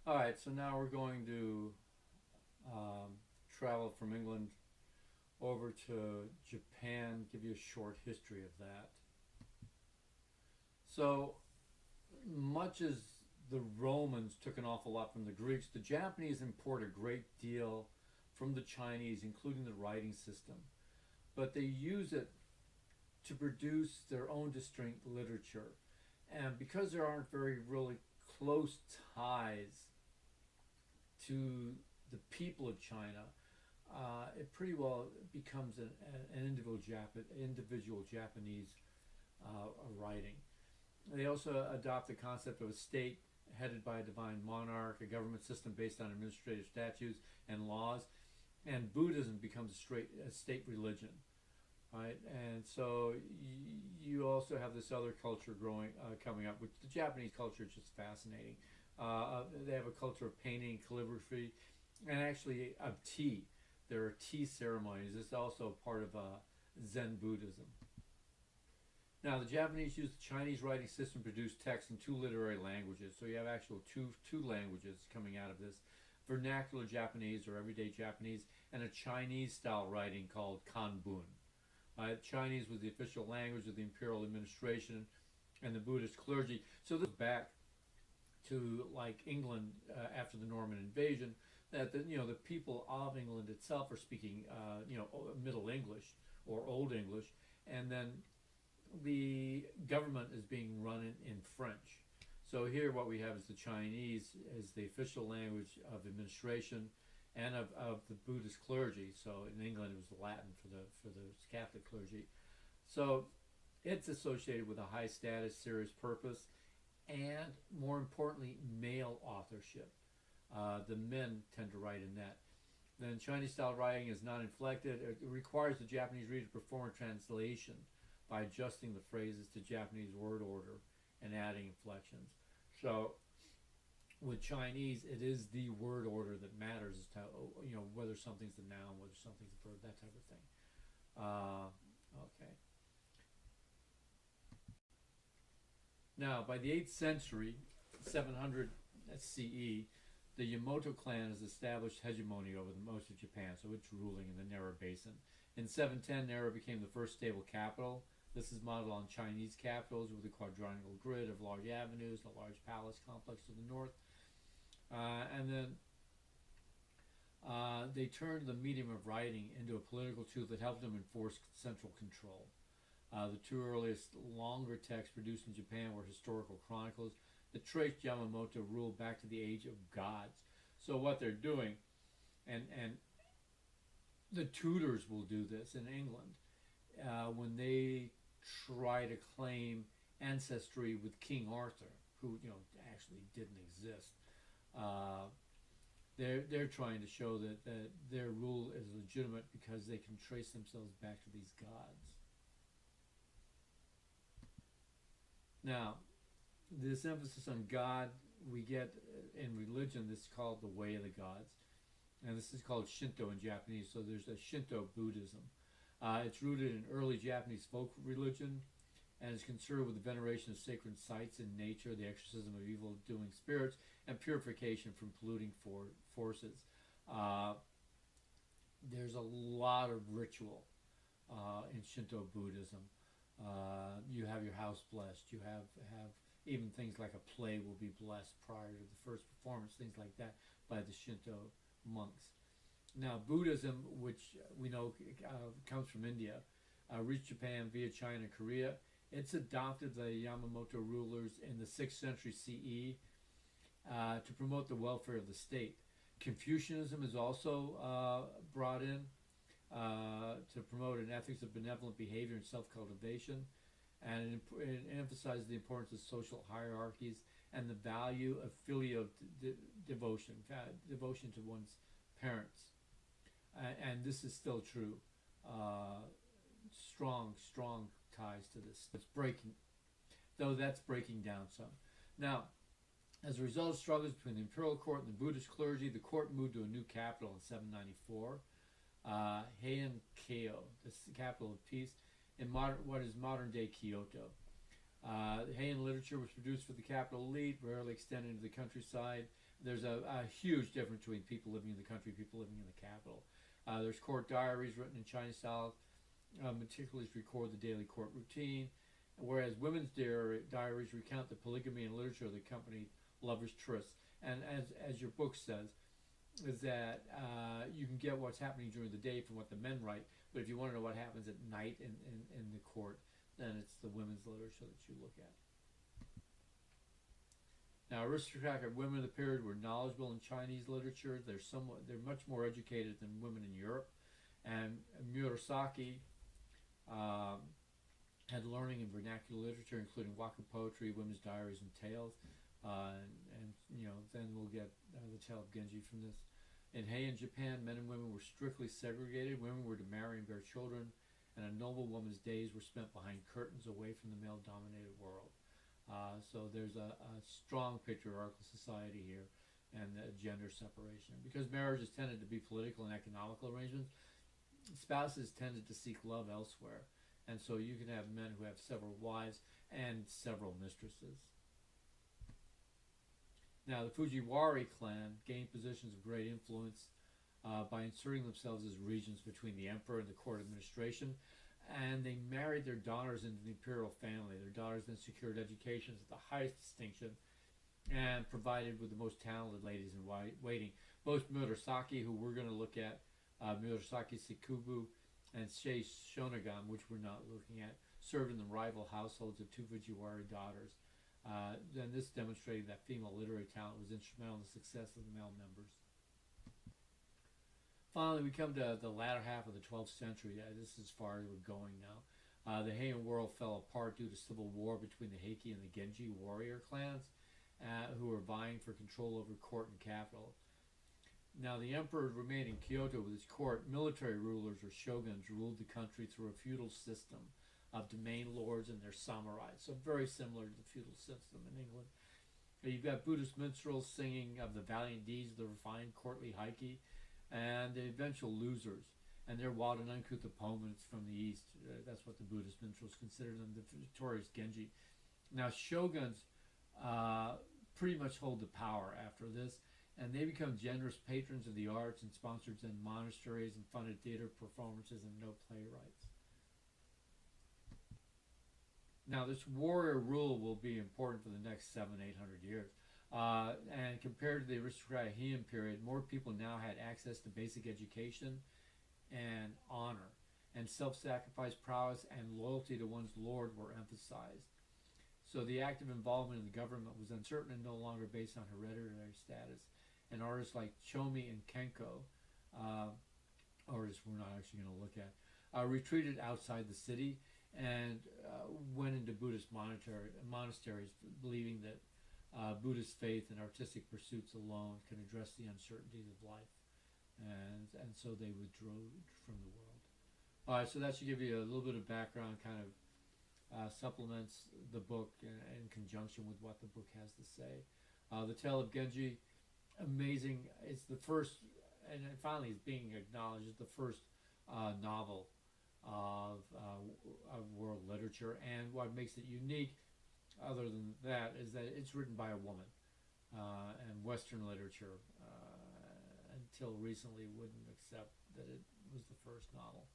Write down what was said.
All right, so now we're going to travel from England over to Japan, give you a short history of that. So, much as the Romans took an awful lot from the Greeks, the Japanese import a great deal from the Chinese, including the writing system. But they use it to produce their own distinct literature. And because there aren't very really close ties to the people of China, it pretty well becomes an individual Japanese writing. They also adopt the concept of a state headed by a divine monarch, a government system based on administrative statutes and laws, and Buddhism becomes a state religion, right? And so you also have this other culture coming up, which the Japanese culture is just fascinating. They have a culture of painting, calligraphy, and actually of tea. There are tea ceremonies. It's also part of Zen Buddhism. Now, the Japanese use the Chinese writing system to produce text in two literary languages. So you have actual two languages coming out of this: vernacular Japanese or everyday Japanese, and a Chinese style writing called Kanbun. Chinese was the official language of the imperial administration and the Buddhist clergy. So this goes back to like England after the Norman invasion, that the people of England itself are speaking Middle English or Old English, and then the government is being run in French. So here what we have is the Chinese as the official language of administration and of the Buddhist clergy. So in England it was Latin for the Catholic clergy. So it's associated with a high status, serious purpose, and more importantly, male authorship. The men tend to write in that. Then Chinese style writing is non-inflected. It requires the Japanese reader to perform a translation by adjusting the phrases to Japanese word order and adding inflections. So with Chinese, it is the word order that matters as to whether something's a noun, whether something's a verb, that type of thing. Okay. Now, by the 8th century, 700 CE, the Yamato clan has established hegemony over most of Japan, so it's ruling in the Nara Basin. In 710, Nara became the first stable capital. This is modeled on Chinese capitals with a quadrangular grid of large avenues, a large palace complex to the north. And then they turned the medium of writing into a political tool that helped them enforce central control. The two earliest longer texts produced in Japan were historical chronicles that traced Yamamoto rule back to the age of gods. So what they're doing, and the Tudors will do this in England, when they try to claim ancestry with King Arthur, who actually didn't exist. They're trying to show that their rule is legitimate because they can trace themselves back to these gods. Now, this emphasis on God we get in religion. This is called the way of the gods, and this is called Shinto in Japanese. So there's a Shinto Buddhism. It's rooted in early Japanese folk religion and is concerned with the veneration of sacred sites in nature, the exorcism of evil-doing spirits, and purification from polluting forces. There's a lot of ritual in Shinto Buddhism. You have your house blessed. You have even things like a play will be blessed prior to the first performance, things like that, by the Shinto monks. Now, Buddhism, which we know comes from India, reached Japan via China and Korea. It's adopted the Yamamoto rulers in the 6th century CE to promote the welfare of the state. Confucianism is also brought in to promote an ethics of benevolent behavior and self-cultivation, and it emphasizes the importance of social hierarchies and the value of filial devotion to one's parents. And this is still true. Strong ties to this. That's breaking down some. Now, as a result of struggles between the imperial court and the Buddhist clergy, the court moved to a new capital in 794, Heian Keio, the capital of peace, in what is modern-day Kyoto. Heian literature was produced for the capital elite, rarely extended into the countryside. There's a huge difference between people living in the country and people living in the capital. There's court diaries written in Chinese style, meticulously record the daily court routine, whereas women's diaries recount the polygamy and literature that accompanied lovers' trysts. And as your book says, is that you can get what's happening during the day from what the men write, but if you want to know what happens at night in the court, then it's the women's literature that you look at. Now, aristocratic women of the period were knowledgeable in Chinese literature. They're much more educated than women in Europe, and Murasaki had learning in vernacular literature, including waka poetry, women's diaries, and tales. And then we'll get the tale of Genji from this. In Heian Japan, men and women were strictly segregated. Women were to marry and bear children, and a noble woman's days were spent behind curtains away from the male-dominated world. So there's a strong patriarchal society here and gender separation. Because marriages tended to be political and economical arrangements, spouses tended to seek love elsewhere. And so you can have men who have several wives and several mistresses. Now, the Fujiwara clan gained positions of great influence by inserting themselves as regents between the emperor and the court administration, and they married their daughters into the imperial family. Their daughters then secured educations at the highest distinction and provided with the most talented ladies in waiting. Both Murasaki, who we're going to look at, Murasaki Sekubu and Sei Shonagon, which we're not looking at, served in the rival households of two Fujiwara daughters. Then this demonstrated that female literary talent was instrumental in the success of the male members. Finally, we come to the latter half of the 12th century. This is as far as we're going now. The Heian world fell apart due to civil war between the Heike and the Genji warrior clans, who were vying for control over court and capital. Now, the emperor remained in Kyoto with his court. Military rulers, or shoguns, ruled the country through a feudal system of domain lords and their samurais, so very similar to the feudal system in England. You've got Buddhist minstrels singing of the valiant deeds of the refined courtly Heike and the eventual losers, and their wild and uncouth opponents from the east. That's what the Buddhist minstrels consider them, the victorious Genji. Now, shoguns pretty much hold the power after this, and they become generous patrons of the arts and sponsored in monasteries and funded theater performances and no playwrights. Now, this warrior rule will be important for the next 700-800 years. And compared to the aristocratic Heian period, more people now had access to basic education and honor, and self-sacrifice, prowess, and loyalty to one's lord were emphasized. So the active involvement in the government was uncertain and no longer based on hereditary status. And artists like Chomi and Kenko, artists we're not actually going to look at, retreated outside the city and went into Buddhist monasteries, believing that Buddhist faith and artistic pursuits alone can address the uncertainties of life. And so they withdrew from the world. All right, so that should give you a little bit of background, kind of supplements the book in conjunction with what the book has to say. The Tale of Genji, amazing. It's the first, and finally it's being acknowledged, it's the first novel of world literature. And what makes it unique, other than that, is that it's written by a woman. And Western literature, until recently, wouldn't accept that it was the first novel.